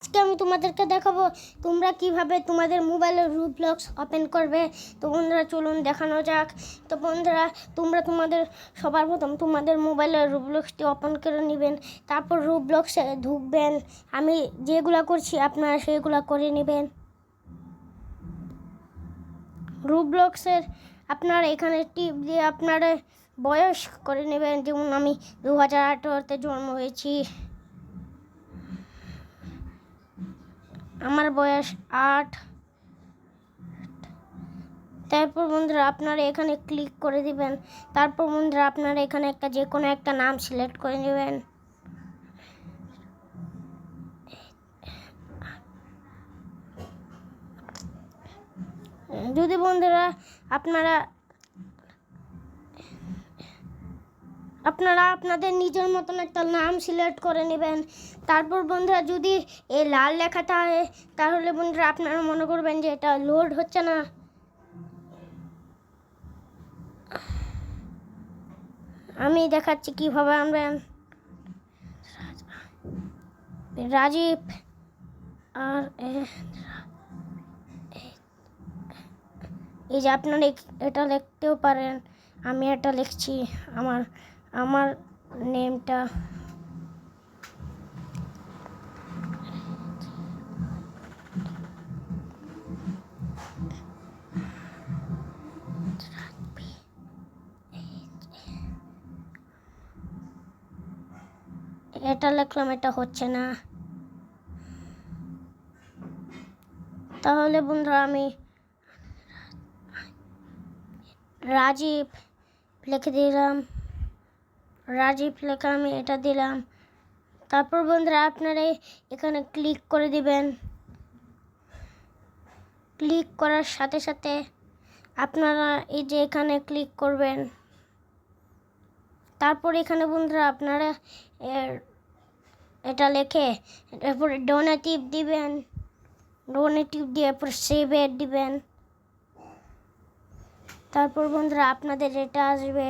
আজকে আমি তোমাদেরকে দেখাবো তোমরা কিভাবে তোমাদের মোবাইলে রুবলক্স ওপেন করবে। তো বন্ধুরা চলুন দেখানো যাক। তো বন্ধুরা তোমরা তোমাদের সবার প্রথম তোমাদের মোবাইলে রুবলক্সটি ওপেন করে নেবেন, তারপর রুবলক্সে ঢুকবেন। আমি যেগুলো করছি আপনারা সেগুলো করে নেবেন। রুবলক্সের আপনারা এখানে টিপ দিয়ে আপনারা বয়স করে নেবেন। যেমন আমি 2018-তে জন্ম হয়েছি, আমার বয়স 8। তারপর বন্ধুরা আপনারা এখানে ক্লিক করে দিবেন। তারপর বন্ধুরা আপনারা এখানে যে কোনো একটা নাম সিলেক্ট করে নেবেন। যদি বন্ধুরা আপনারা আপনাদের নিজের মতন একটা নাম সিলেক্ট করে নেবেন। তারপর বন্ধুরা যদি এই লাল লেখাটা হয় তাহলে বন্ধুরা আপনারা মনে করবেন যে এটা লোড হচ্ছে না। আমি দেখাচ্ছি কিভাবে আনবেন। রাজীব আর এই যে আপনারা এটা লিখতেও পারেন। আমি এটা লিখছি, আমার নেমটা। এটা লিখলাম, এটা হচ্ছে না। তাহলে বন্ধুরা আমি রাজীব লিখে দিলাম। রাজীব লেখা আমি এটা দিলাম। তারপর বন্ধুরা আপনারা এখানে ক্লিক করে দিবেন। ক্লিক করার সাথে সাথে আপনারা এই যে এখানে ক্লিক করবেন। তারপর এখানে বন্ধুরা আপনারা এটা লিখে এরপর ডোনেটিভ দিবেন। ডোনেটিভ দিয়ে এরপর সেভে দিবেন। তারপর বন্ধুরা আপনাদের এটা আসবে।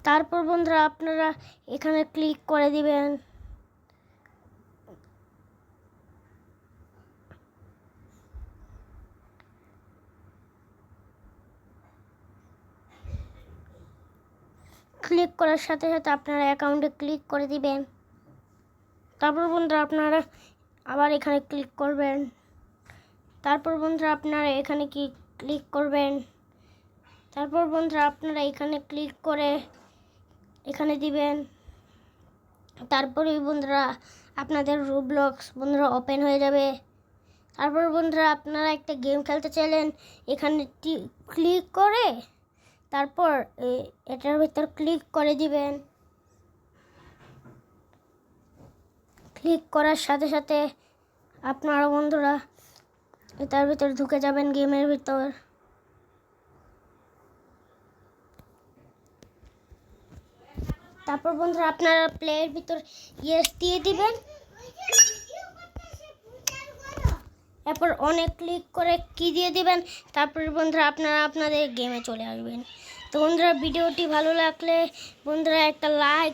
তারপর বন্ধুরা আপনারা এখানে ক্লিক করে দিবেন। ক্লিক করার সাথে সাথে আপনারা অ্যাকাউন্টে ক্লিক করে দিবেন। তারপর বন্ধুরা আপনারা আবার এখানে ক্লিক করবেন। তারপর বন্ধুরা আপনারা এখানে ক্লিক করবেন। তারপর বন্ধুরা আপনারা এখানে ক্লিক করে এখানে দিবেন। তারপরে বন্ধুরা আপনাদের রুবলক্স বন্ধুরা ওপেন হয়ে যাবে। তারপর বন্ধুরা আপনারা একটা গেম খেলতে চাইলেন, এখানে ক্লিক করে তারপর এটার ভিতর ক্লিক করে দিবেন। ক্লিক করার সাথে সাথে আপনারা বন্ধুরা এটার ভিতর ঢুকে যাবেন, গেমের ভিতর। তারপর বন্ধুরা আপনারা প্লেয়ের ভিতর ইয়েস দিয়ে দিবেন। এরপর অনেক ক্লিক করে কি দিয়ে দিবেন। তারপর বন্ধুরা আপনারা আপনাদের গেমে চলে আসবেন। তো বন্ধুরা ভিডিওটি ভালো লাগলে বন্ধুরা একটা লাইক